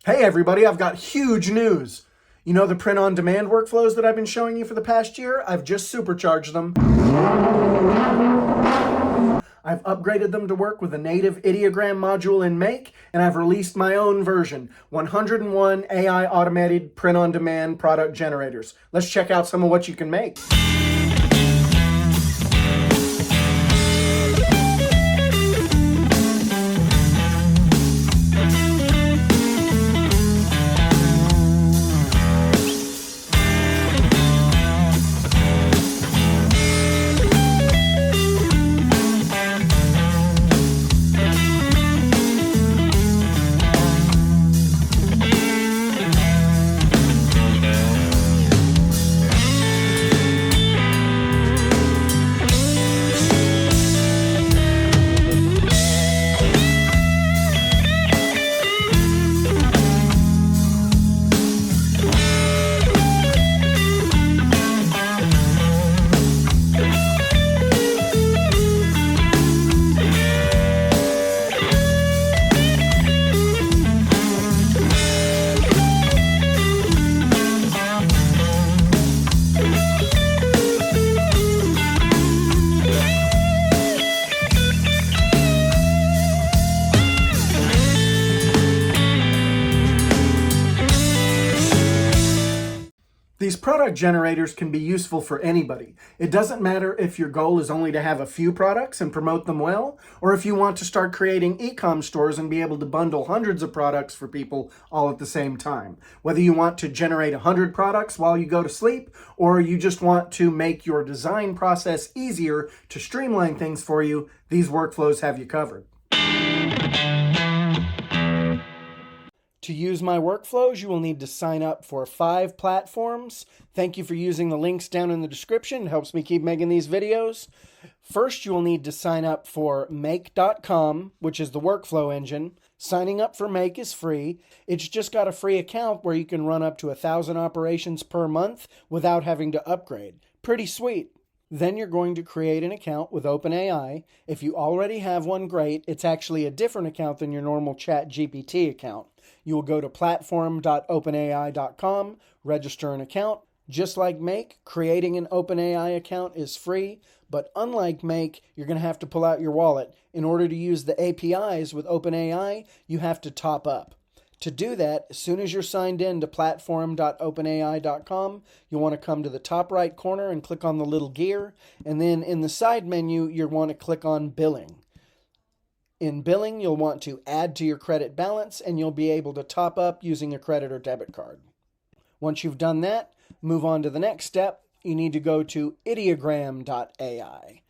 Hey everybody, I've got huge news. You know the print-on-demand workflows that I've been showing you for the past year? I've just supercharged them. I've upgraded them to work with a native Ideogram module in Make, and I've released my own version, 101 AI automated print-on-demand product generators. Let's check out some of what you can make. These product generators can be useful for anybody. It doesn't matter if your goal is only to have a few products and promote them well, or if you want to start creating e-com stores and be able to bundle hundreds of products for people all at the same time. Whether you want to generate 100 products while you go to sleep, or you just want to make your design process easier to streamline things for you, these workflows have you covered. To use my workflows, you will need to sign up for 5 platforms. Thank you for using the links down in the description. It helps me keep making these videos. First, you will need to sign up for Make.com, which is the workflow engine. Signing up for Make is free. It's just got a free account where you can run up to 1,000 operations per month without having to upgrade. Pretty sweet. Then you're going to create an account with OpenAI. If you already have one, great. It's actually a different account than your normal ChatGPT account. You will go to platform.openai.com, register an account. Just like Make, creating an OpenAI account is free, but unlike Make, you're going to have to pull out your wallet. In order to use the APIs with OpenAI, you have to top up. To do that, as soon as you're signed in to platform.openai.com, you'll want to come to the top right corner and click on the little gear, and then in the side menu, you'll want to click on Billing. In Billing, you'll want to add to your credit balance, and you'll be able to top up using a credit or debit card. Once you've done that, move on to the next step. You need to go to Ideogram.ai.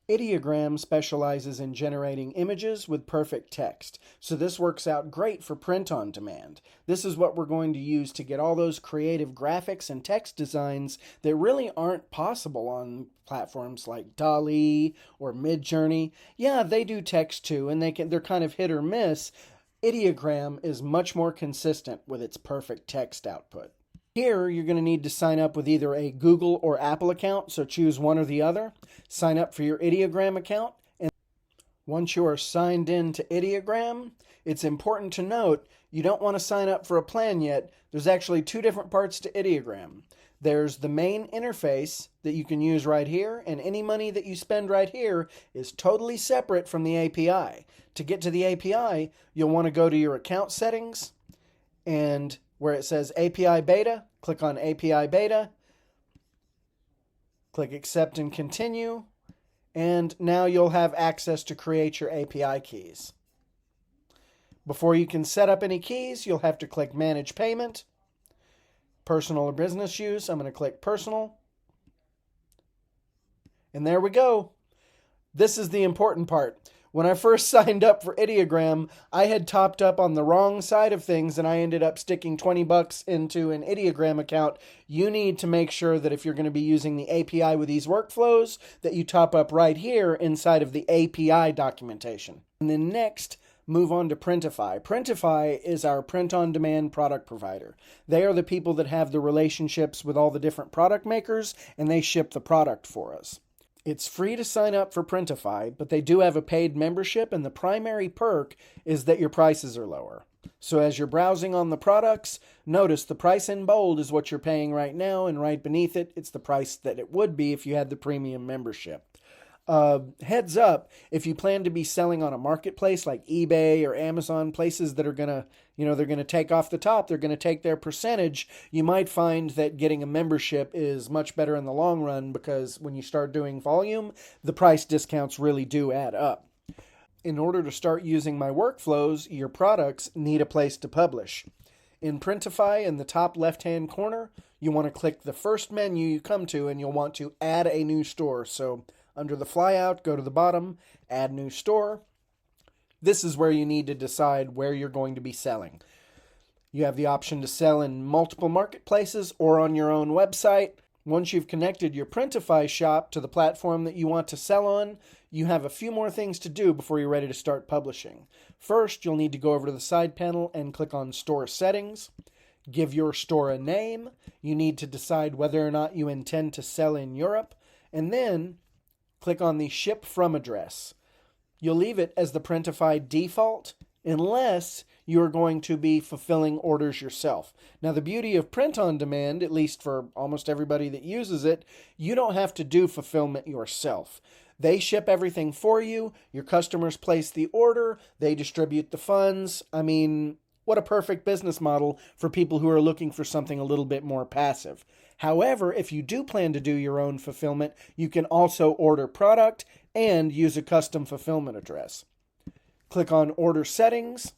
Ideogram specializes in generating images with perfect text, so this works out great for print on demand. This is what we're going to use to get all those creative graphics and text designs that really aren't possible on platforms like DALL-E or Midjourney. Yeah, they do text too, and they're kind of hit or miss. Ideogram is much more consistent with its perfect text output. Here, you're going to need to sign up with either a Google or Apple account, so choose one or the other. Sign up for your Ideogram account, and once you are signed in to Ideogram, it's important to note you don't want to sign up for a plan yet. There's actually 2 different parts to Ideogram. There's the main interface that you can use right here, and any money that you spend right here is totally separate from the API. To get to the API, you'll want to go to your account settings, and where it says API Beta, click on API Beta, click Accept and Continue, and now you'll have access to create your API keys. Before you can set up any keys, you'll have to click Manage Payment, Personal or Business Use. I'm going to click Personal, and there we go. This is the important part. When I first signed up for Ideogram, I had topped up on the wrong side of things and I ended up sticking $20 into an Ideogram account. You need to make sure that if you're going to be using the API with these workflows, that you top up right here inside of the API documentation. And then next, move on to Printify. Printify is our print-on-demand product provider. They are the people that have the relationships with all the different product makers, and they ship the product for us. It's free to sign up for Printify, but they do have a paid membership, and the primary perk is that your prices are lower. So as you're browsing on the products, notice the price in bold is what you're paying right now, and right beneath it, it's the price that it would be if you had the premium membership. Heads up, if you plan to be selling on a marketplace like eBay or Amazon, places that are going to, they're going to take off the top, they're going to take their percentage, you might find that getting a membership is much better in the long run, because when you start doing volume, the price discounts really do add up. In order to start using my workflows, your products need a place to publish. In Printify, in the top left-hand corner, you want to click the first menu you come to, and you'll want to add a new store. So under the flyout, go to the bottom, add new store. This is where you need to decide where you're going to be selling. You have the option to sell in multiple marketplaces or on your own website. Once you've connected your Printify shop to the platform that you want to sell on, you have a few more things to do before you're ready to start publishing. First, you'll need to go over to the side panel and click on Store Settings. Give your store a name. You need to decide whether or not you intend to sell in Europe. And then click on the Ship From address. You'll leave it as the Printify default unless you're going to be fulfilling orders yourself. Now, the beauty of print on demand, at least for almost everybody that uses it, you don't have to do fulfillment yourself. They ship everything for you. Your customers place the order. They distribute the funds. I mean, what a perfect business model for people who are looking for something a little bit more passive. However, if you do plan to do your own fulfillment, you can also order product and use a custom fulfillment address. Click on Order Settings.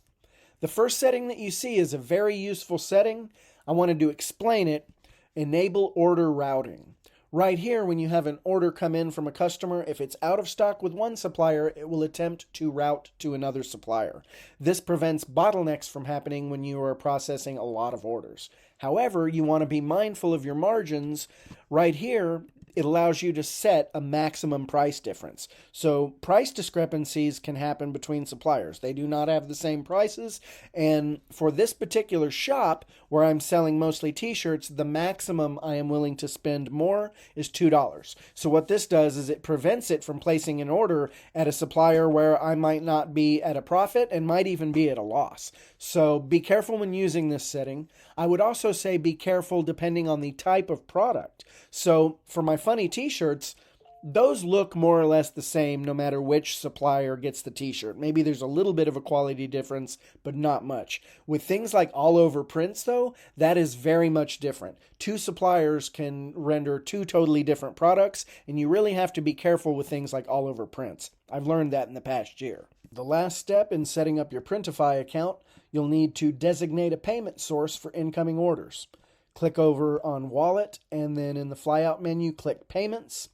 The first setting that you see is a very useful setting. I wanted to explain it. Enable order routing. Right here, when you have an order come in from a customer, if it's out of stock with one supplier, it will attempt to route to another supplier. This prevents bottlenecks from happening when you are processing a lot of orders. However, you want to be mindful of your margins. Right here, it allows you to set a maximum price difference. So price discrepancies can happen between suppliers. They do not have the same prices. And for this particular shop, where I'm selling mostly t-shirts, the maximum I am willing to spend more is $2. So what this does is it prevents it from placing an order at a supplier where I might not be at a profit and might even be at a loss. So be careful when using this setting. I would also say be careful depending on the type of product. So for my funny t-shirts, those look more or less the same no matter which supplier gets the t-shirt. Maybe there's a little bit of a quality difference, but not much. With things like all over prints, though, that is very much different. Two suppliers can render two totally different products, and you really have to be careful with things like all over prints. I've learned that in the past year. The last step in setting up your Printify account, you'll need to designate a payment source for incoming orders. Click over on Wallet, and then in the flyout menu, click Payments.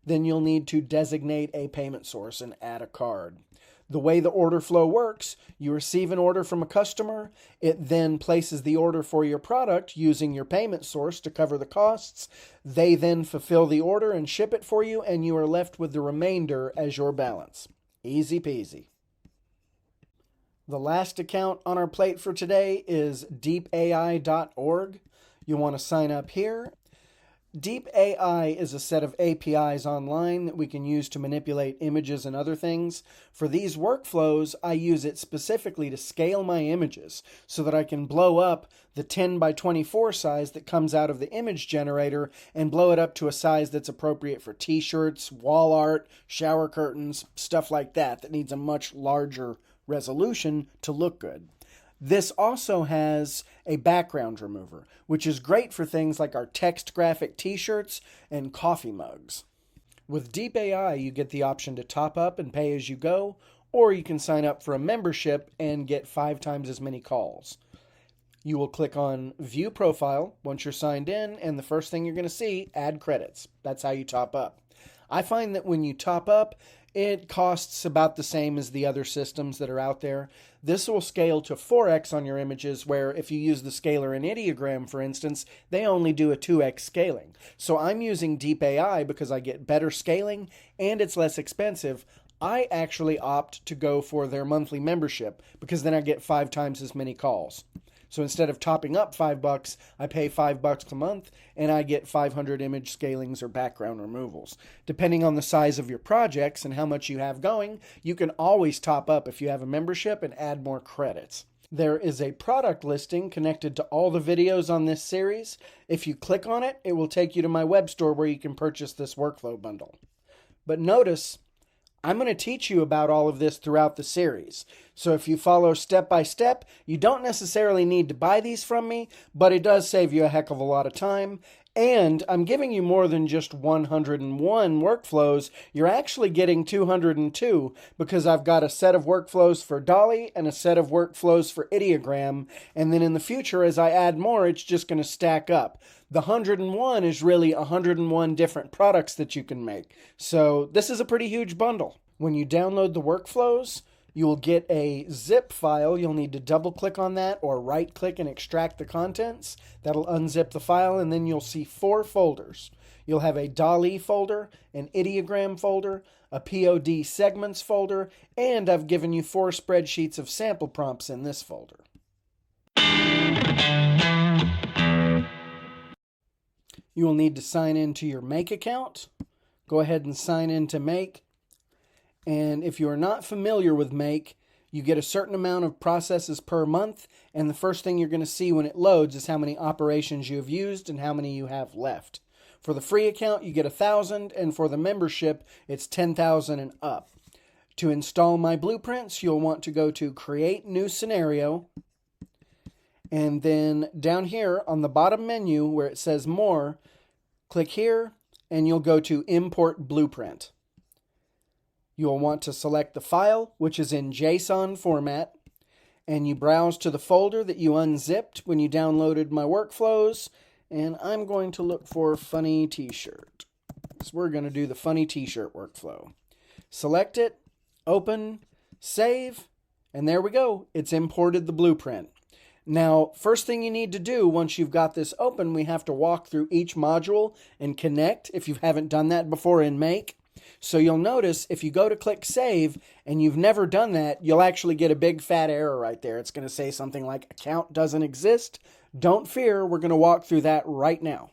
Then you'll need to designate a payment source and add a card. The way the order flow works, you receive an order from a customer. It then places the order for your product using your payment source to cover the costs. They then fulfill the order and ship it for you, and you are left with the remainder as your balance. Easy peasy. The last account on our plate for today is DeepAI.org. You want to sign up here. DeepAI is a set of APIs online that we can use to manipulate images and other things. For these workflows, I use it specifically to scale my images so that I can blow up the 10 by 24 size that comes out of the image generator and blow it up to a size that's appropriate for t-shirts, wall art, shower curtains, stuff like that needs a much larger resolution to look good. This also has a background remover, which is great for things like our text graphic t-shirts and coffee mugs. With DeepAI, you get the option to top up and pay as you go, or you can sign up for a membership and get 5 times as many calls. You will click on View Profile once you're signed in, and the first thing you're going to see, add credits. That's how you top up. I find that when you top up, it costs about the same as the other systems that are out there. This will scale to 4x on your images, where if you use the scaler in Ideogram, for instance, they only do a 2x scaling. So I'm using DeepAI because I get better scaling and it's less expensive. I actually opt to go for their monthly membership because then I get 5 times as many calls. So instead of topping up $5, I pay $5 a month and I get 500 image scalings or background removals. Depending on the size of your projects and how much you have going, you can always top up if you have a membership and add more credits. There is a product listing connected to all the videos on this series. If you click on it, it will take you to my web store where you can purchase this workflow bundle. But notice, I'm going to teach you about all of this throughout the series. So if you follow step by step, you don't necessarily need to buy these from me, but it does save you a heck of a lot of time. And I'm giving you more than just 101 workflows. You're actually getting 202 because I've got a set of workflows for Dolly and a set of workflows for Ideogram. And then in the future, as I add more, it's just going to stack up. The 101 is really 101 different products that you can make. So this is a pretty huge bundle. When you download the workflows, you will get a zip file. You'll need to double click on that or right click and extract the contents. That'll unzip the file, and then you'll see 4 folders. You'll have a DALL-E folder, an Ideogram folder, a POD segments folder, and I've given you 4 spreadsheets of sample prompts in this folder. You will need to sign into your Make account. Go ahead and sign into Make. And if you are not familiar with Make, you get a certain amount of processes per month, and the first thing you're going to see when it loads is how many operations you have used and how many you have left. For the free account, you get 1,000, and for the membership, it's 10,000 and up. To install my blueprints, you'll want to go to Create New Scenario, and then down here on the bottom menu where it says More, click here, and you'll go to Import Blueprint. You'll want to select the file, which is in JSON format, and you browse to the folder that you unzipped when you downloaded my workflows, and I'm going to look for funny t-shirt. So we're going to do the funny t-shirt workflow. Select it, open, save, and there we go. It's imported the blueprint. Now, first thing you need to do once you've got this open, we have to walk through each module and connect if you haven't done that before in Make. So you'll notice if you go to click Save and you've never done that, you'll actually get a big fat error right there. It's going to say something like account doesn't exist. Don't fear, we're going to walk through that right now.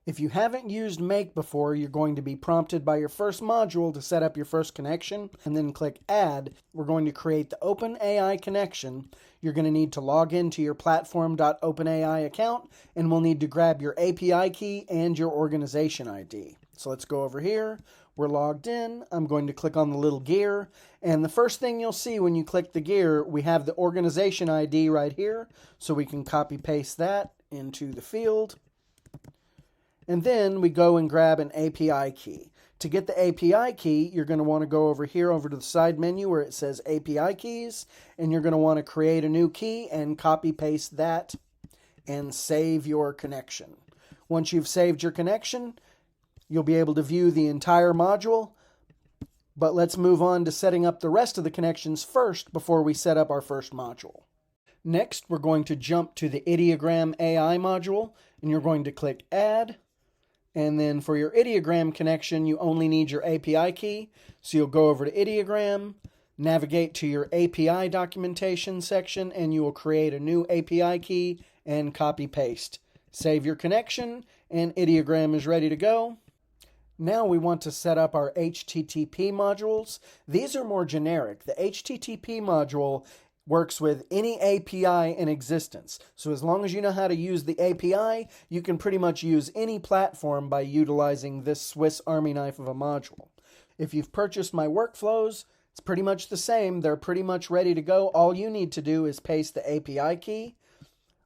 If you haven't used Make before, you're going to be prompted by your first module to set up your first connection, and then click Add. We're going to create the OpenAI connection. You're going to need to log into your platform.openai account, and we'll need to grab your API key and your organization ID. So let's go over here. We're logged in. I'm going to click on the little gear, and the first thing you'll see when you click the gear, we have the organization ID right here, so we can copy paste that into the field. And then we go and grab an API key. To get the API key, you're going to want to go over here over to the side menu where it says API keys, and you're going to want to create a new key and copy paste that and save your connection. Once you've saved your connection, you'll be able to view the entire module. But let's move on to setting up the rest of the connections first before we set up our first module. Next, we're going to jump to the Ideogram AI module, and you're going to click Add. And then for your Ideogram connection, you only need your API key. So you'll go over to Ideogram, navigate to your API documentation section, and you will create a new API key and copy paste. Save your connection, and Ideogram is ready to go. Now we want to set up our HTTP modules. These are more generic. The HTTP module works with any API in existence. So as long as you know how to use the API, you can pretty much use any platform by utilizing this Swiss Army knife of a module. If you've purchased my workflows, it's pretty much the same. They're pretty much ready to go. All you need to do is paste the API key.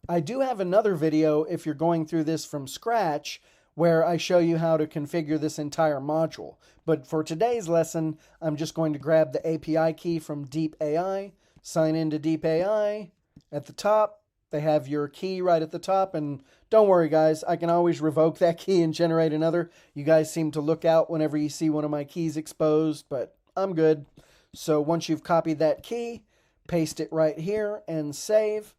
I do have another video if you're going through this from scratch where I show you how to configure this entire module. But for today's lesson, I'm just going to grab the API key from DeepAI, sign into DeepAI. At the top, they have your key right at the top, and don't worry guys, I can always revoke that key and generate another. You guys seem to look out whenever you see one of my keys exposed, but I'm good. So once you've copied that key, paste it right here and save.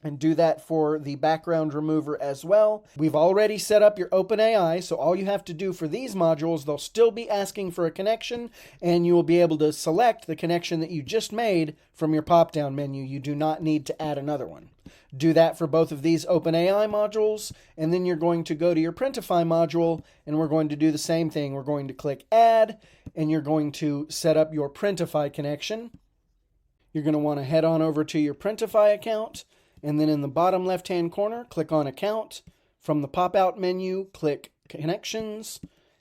and do that for the background remover as well. We've already set up your OpenAI, so all you have to do for these modules, they'll still be asking for a connection, and you will be able to select the connection that you just made from your pop-down menu. You do not need to add another one. Do that for both of these OpenAI modules, and then you're going to go to your Printify module, and we're going to do the same thing. We're going to click Add, and you're going to set up your Printify connection. You're going to want to head on over to your Printify account, and then in the bottom left-hand corner, click on Account. From the pop-out menu, click Connections,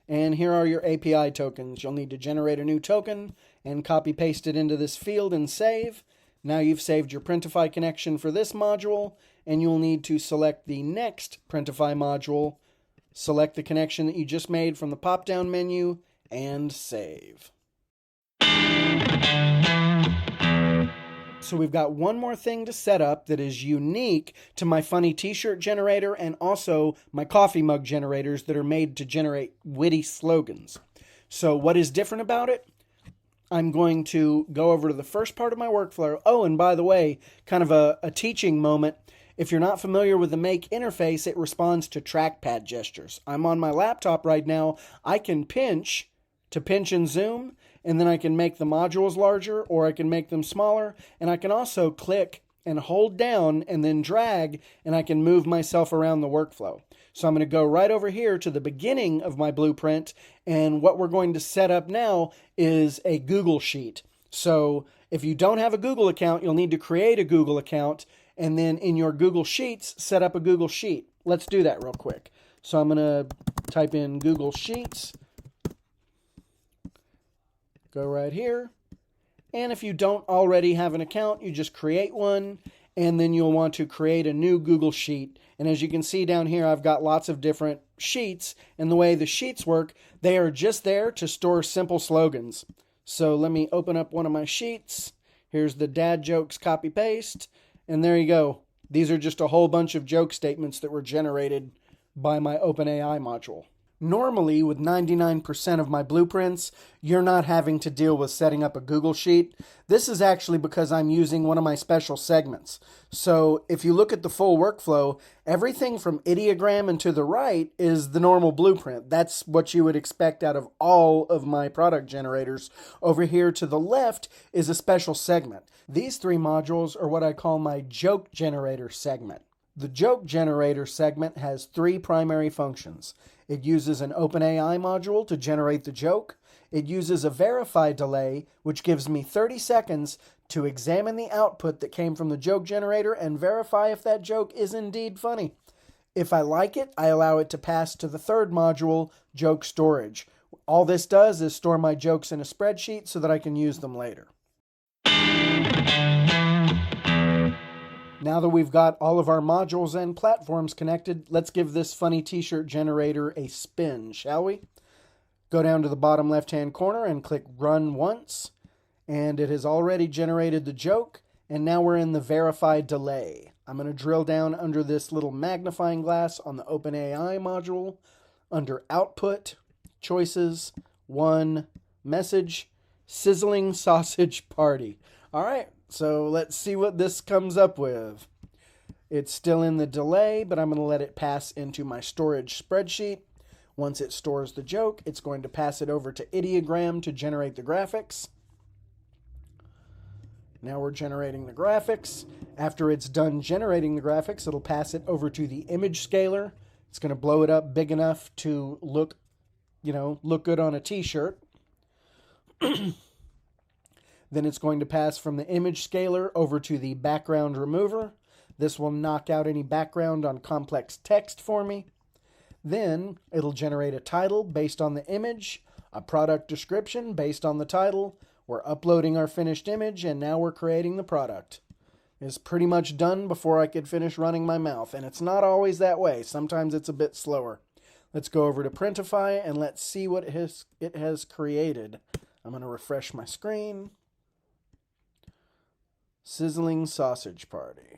and here are your API tokens. You'll need to generate a new token and copy-paste it into this field and save. Now you've saved your Printify connection for this module, and you'll need to select the next Printify module, select the connection that you just made from the pop-down menu, and save. So we've got one more thing to set up that is unique to my funny t-shirt generator and also my coffee mug generators that are made to generate witty slogans. So what is different about it? I'm going to go over to the first part of my workflow. Oh, and by the way, kind of a teaching moment. If you're not familiar with the Make interface, it responds to trackpad gestures. I'm on my laptop right now. I can pinch to pinch and zoom, and then I can make the modules larger or I can make them smaller, and I can also click and hold down and then drag, and I can move myself around the workflow. So I'm going to go right over here to the beginning of my blueprint, and what we're going to set up now is a Google Sheet. So if you don't have a Google account, you'll need to create a Google account, and then in your Google Sheets, set up a Google Sheet. Let's do that real quick. So I'm going to type in Google Sheets. Go right here, and if you don't already have an account, you just create one, and then you'll want to create a new Google Sheet. And as you can see down here, I've got lots of different sheets, and the way the sheets work, they are just there to store simple slogans. So let me open up one of my sheets. Here's the dad jokes copy paste, and there you go. These are just a whole bunch of joke statements that were generated by my OpenAI module. Normally, with 99% of my blueprints, you're not having to deal with setting up a Google Sheet. This is actually because I'm using one of my special segments. So if you look at the full workflow, everything from Ideogram and to the right is the normal blueprint. That's what you would expect out of all of my product generators. Over here to the left is a special segment. These three modules are what I call my joke generator segment. The joke generator segment has three primary functions. It uses an OpenAI module to generate the joke. It uses a verify delay, which gives me 30 seconds to examine the output that came from the joke generator and verify if that joke is indeed funny. If I like it, I allow it to pass to the third module, joke storage. All this does is store my jokes in a spreadsheet so that I can use them later. Now that we've got all of our modules and platforms connected, let's give this funny t-shirt generator a spin, shall we? Go down to the bottom left-hand corner and click Run Once, and it has already generated the joke, and now we're in the Verify Delay. I'm going to drill down under this little magnifying glass on the OpenAI module, under Output, Choices, 1, Message, Sizzling Sausage Party. All right. So let's see what this comes up with. It's still in the delay, but I'm going to let it pass into my storage spreadsheet. Once it stores the joke, it's going to pass it over to Ideogram to generate the graphics. Now we're generating the graphics. After it's done generating the graphics, it'll pass it over to the image scaler. It's going to blow it up big enough to look good on a t-shirt. Then it's going to pass from the image scaler over to the background remover. This will knock out any background on complex text for me. Then it'll generate a title based on the image, a product description based on the title. We're uploading our finished image, and now we're creating the product. It's pretty much done before I could finish running my mouth, and it's not always that way. Sometimes it's a bit slower. Let's go over to Printify, and let's see what it has created. I'm going to refresh my screen. Sizzling Sausage Party.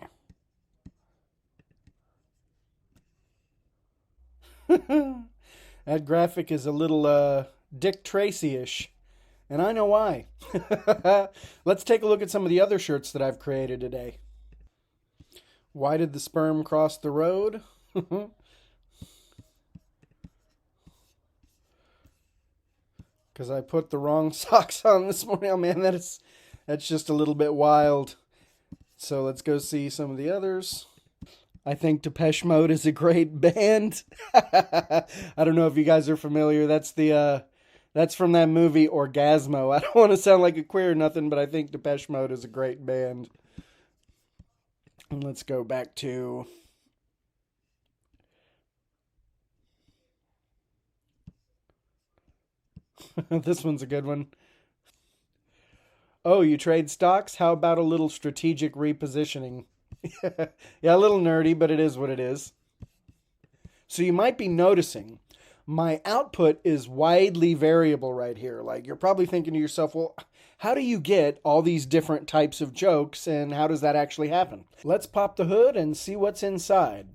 That graphic is a little Dick Tracy-ish, and I know why. Let's take a look at some of the other shirts that I've created today. Why did the sperm cross the road? Because I put the wrong socks on this morning. Oh man, that's just a little bit wild. So let's go see some of the others. I think Depeche Mode is a great band. I don't know if you guys are familiar. That's from that movie Orgasmo. I don't want to sound like a queer or nothing, but I think Depeche Mode is a great band. And let's go back to... This one's a good one. Oh, you trade stocks? How about a little strategic repositioning? Yeah, a little nerdy, but it is what it is. So you might be noticing my output is widely variable right here. Like, you're probably thinking to yourself, well, how do you get all these different types of jokes, and how does that actually happen? Let's pop the hood and see what's inside.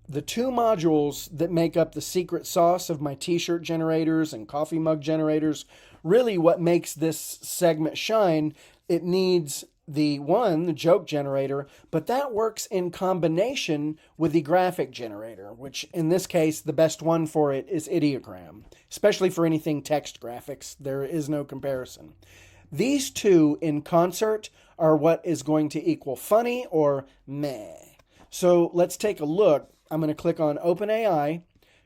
The two modules that make up the secret sauce of my t-shirt generators and coffee mug generators, really what makes this segment shine, it needs the joke generator, but that works in combination with the graphic generator, which in this case, the best one for it is Ideogram, especially for anything text graphics. There is no comparison. These two in concert are what is going to equal funny or meh. So let's take a look. I'm going to click on OpenAI.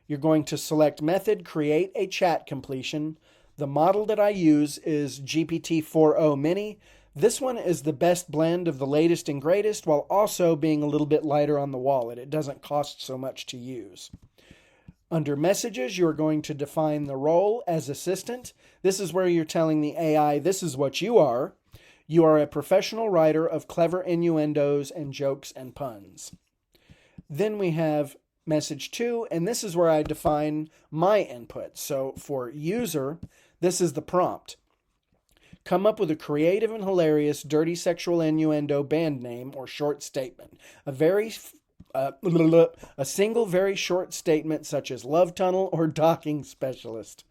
You're going to select Method, Create a Chat Completion. The model that I use is GPT-4o Mini. This one is the best blend of the latest and greatest while also being a little bit lighter on the wallet. It doesn't cost so much to use. Under Messages, you're going to define the role as assistant. This is where you're telling the AI, this is what you are. You are a professional writer of clever innuendos and jokes and puns. Then we have Message 2, and this is where I define my input. So for user, this is the prompt. Come up with a creative and hilarious dirty sexual innuendo band name or short statement. A single very short statement such as love tunnel or docking specialist.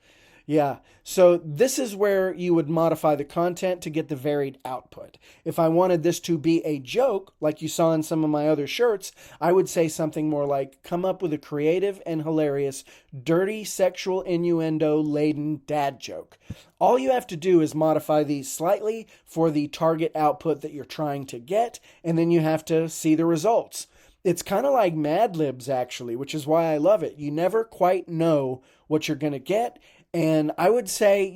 Yeah, so this is where you would modify the content to get the varied output. If I wanted this to be a joke, like you saw in some of my other shirts, I would say something more like, come up with a creative and hilarious, dirty sexual innuendo-laden dad joke. All you have to do is modify these slightly for the target output that you're trying to get, and then you have to see the results. It's kind of like Mad Libs, actually, which is why I love it. You never quite know what you're going to get. And I would say,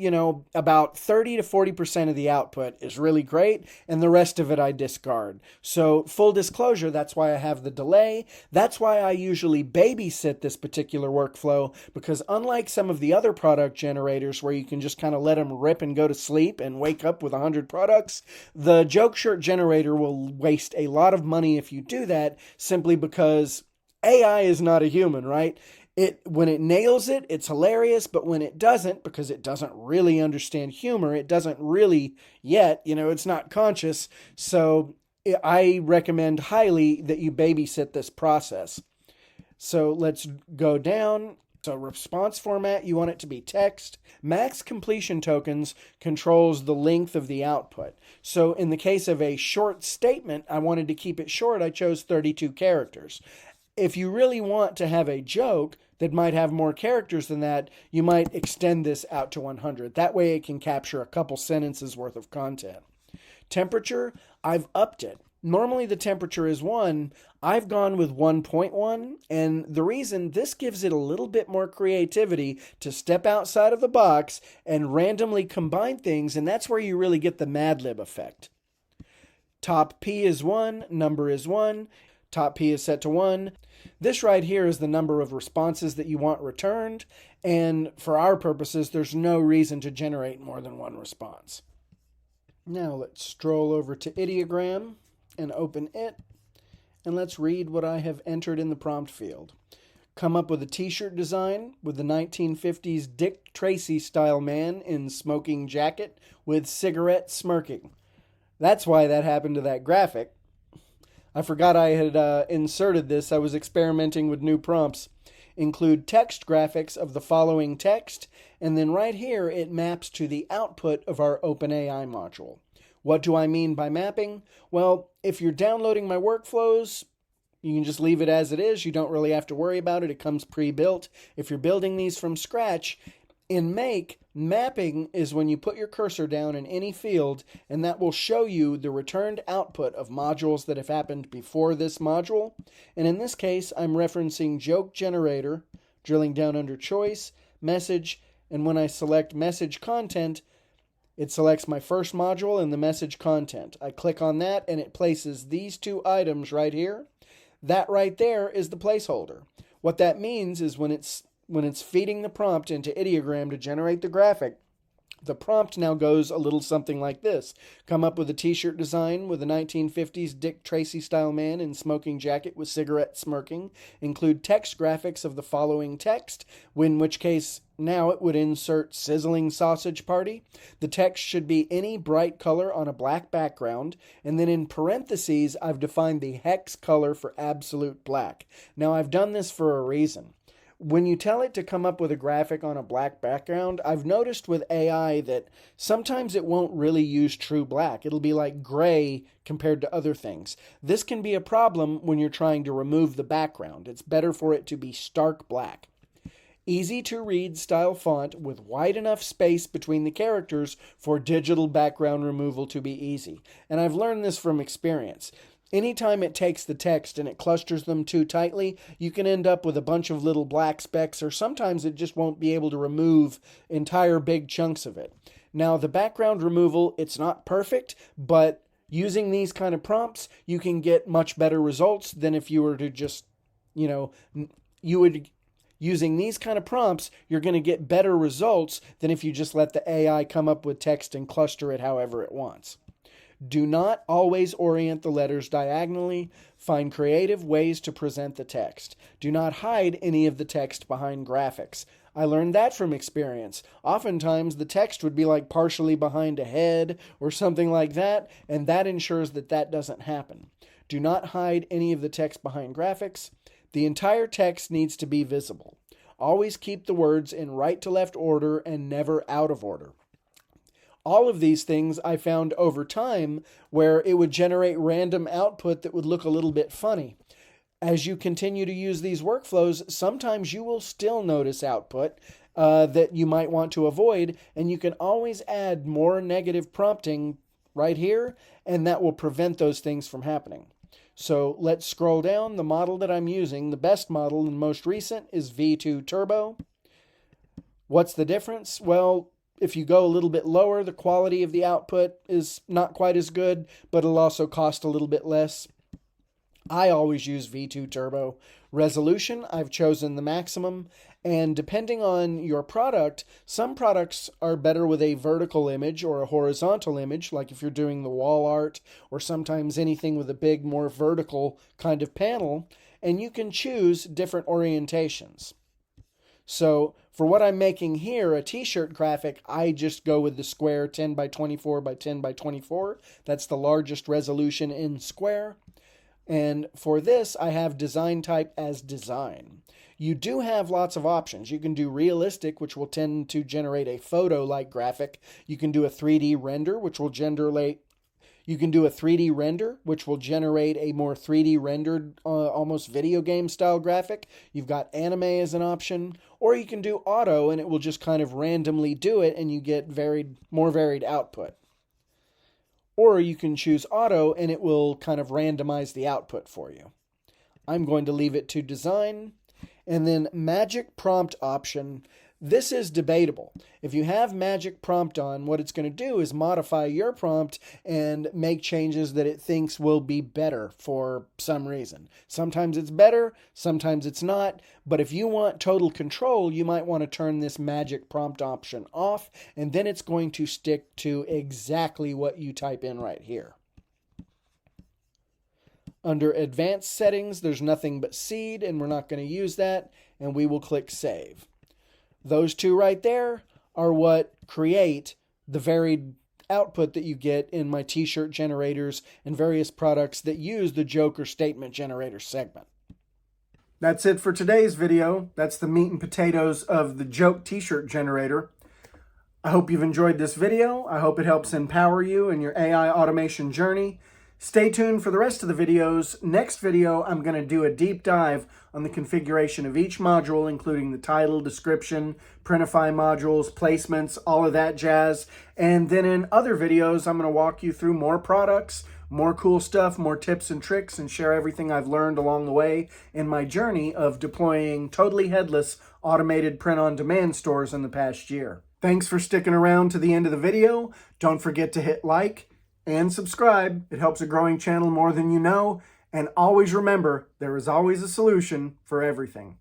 about 30 to 40% of the output is really great, and the rest of it I discard. So full disclosure, that's why I have the delay. That's why I usually babysit this particular workflow, because unlike some of the other product generators where you can just kind of let them rip and go to sleep and wake up with 100 products, the joke shirt generator will waste a lot of money if you do that, simply because AI is not a human, right? When it nails it, it's hilarious, but when it doesn't, because it doesn't really understand humor, it doesn't really yet, it's not conscious. So I recommend highly that you babysit this process. So let's go down. So response format, you want it to be text. Max completion tokens controls the length of the output. So in the case of a short statement, I wanted to keep it short. I chose 32 characters. If you really want to have a joke that might have more characters than that, you might extend this out to 100. That way it can capture a couple sentences worth of content. Temperature, I've upped it. Normally the temperature is 1. I've gone with 1.1, and the reason, this gives it a little bit more creativity to step outside of the box and randomly combine things, and that's where you really get the Mad Lib effect. Top P is 1, number is 1. Top P is set to 1. This right here is the number of responses that you want returned, and for our purposes, there's no reason to generate more than one response. Now let's stroll over to Ideogram and open it, and let's read what I have entered in the prompt field. Come up with a t-shirt design with the 1950s Dick Tracy style man in smoking jacket with cigarette smirking. That's why that happened to that graphic. I forgot I had inserted this. I was experimenting with new prompts. Include text graphics of the following text, and then right here it maps to the output of our OpenAI module. What do I mean by mapping? Well, if you're downloading my workflows, You can just leave it as it is. You don't really have to worry about it. It comes pre-built. If you're building these from scratch, in Make, mapping is when you put your cursor down in any field, and that will show you the returned output of modules that have happened before this module. And in this case, I'm referencing joke generator, drilling down under choice, message, and when I select message content, it selects my first module and the message content. I click on that and it places these two items right here. That right there is the placeholder. What that means is when it's feeding the prompt into Ideogram to generate the graphic, the prompt now goes a little something like this. Come up with a t-shirt design with a 1950s Dick Tracy style man in smoking jacket with cigarette smirking. Include text graphics of the following text, in which case now it would insert sizzling sausage party. The text should be any bright color on a black background, and then in parentheses I've defined the hex color for absolute black. Now I've done this for a reason. When you tell it to come up with a graphic on a black background, I've noticed with AI that sometimes it won't really use true black. It'll be like gray compared to other things. This can be a problem when you're trying to remove the background. It's better for it to be stark black. Easy to read style font with wide enough space between the characters for digital background removal to be easy. And I've learned this from experience. Anytime it takes the text and it clusters them too tightly, you can end up with a bunch of little black specks, or sometimes it just won't be able to remove entire big chunks of it. Now, the background removal, it's not perfect, but using these kind of prompts, you can get much better results than if you were to just, using these kind of prompts, you're going to get better results than if you just let the AI come up with text and cluster it however it wants. Do not always orient the letters diagonally. Find creative ways to present the text. Do not hide any of the text behind graphics. I learned that from experience. Oftentimes, the text would be like partially behind a head or something like that, and that ensures that that doesn't happen. Do not hide any of the text behind graphics. The entire text needs to be visible. Always keep the words in right to left order and never out of order. All of these things I found over time where it would generate random output that would look a little bit funny. As you continue to use these workflows, sometimes you will still notice output that you might want to avoid, and you can always add more negative prompting right here, and that will prevent those things from happening. So let's scroll down. The model that I'm using, the best model and most recent, is V2 Turbo. What's the difference? Well, if you go a little bit lower, the quality of the output is not quite as good, but it'll also cost a little bit less. I always use V2 Turbo. Resolution, I've chosen the maximum, and depending on your product, some products are better with a vertical image or a horizontal image, like if you're doing the wall art, or sometimes anything with a big, more vertical kind of panel, and you can choose different orientations. So for what I'm making here, a t-shirt graphic, I just go with the square 10 by 24 by 10 by 24. That's the largest resolution in square. And for this, I have design type as design. You do have lots of options. You can do realistic, which will tend to generate a photo-like graphic. You can do a 3D render, which will generate a more 3D rendered, almost video game style graphic. You've got anime as an option, or you can do auto and it will just kind of randomly do it and you get more varied output. Or you can choose auto and it will kind of randomize the output for you. I'm going to leave it to design. And then magic prompt option. This is debatable. If you have magic prompt on, what it's going to do is modify your prompt and make changes that it thinks will be better for some reason. Sometimes it's better, sometimes it's not, but if you want total control, you might want to turn this magic prompt option off, and then it's going to stick to exactly what you type in right here. Under advanced settings, there's nothing but seed, and we're not going to use that, and we will click save. Those two right there are what create the varied output that you get in my t-shirt generators and various products that use the joke or statement generator segment. That's it for today's video. That's the meat and potatoes of the joke t-shirt generator. I hope you've enjoyed this video. I hope it helps empower you in your AI automation journey. Stay tuned for the rest of the videos. Next video, I'm going to do a deep dive on the configuration of each module, including the title, description, Printify modules, placements, all of that jazz. And then in other videos, I'm going to walk you through more products, more cool stuff, more tips and tricks, and share everything I've learned along the way in my journey of deploying totally headless automated print-on-demand stores in the past year. Thanks for sticking around to the end of the video. Don't forget to hit like and subscribe. It helps a growing channel more than you know. And always remember, there is always a solution for everything.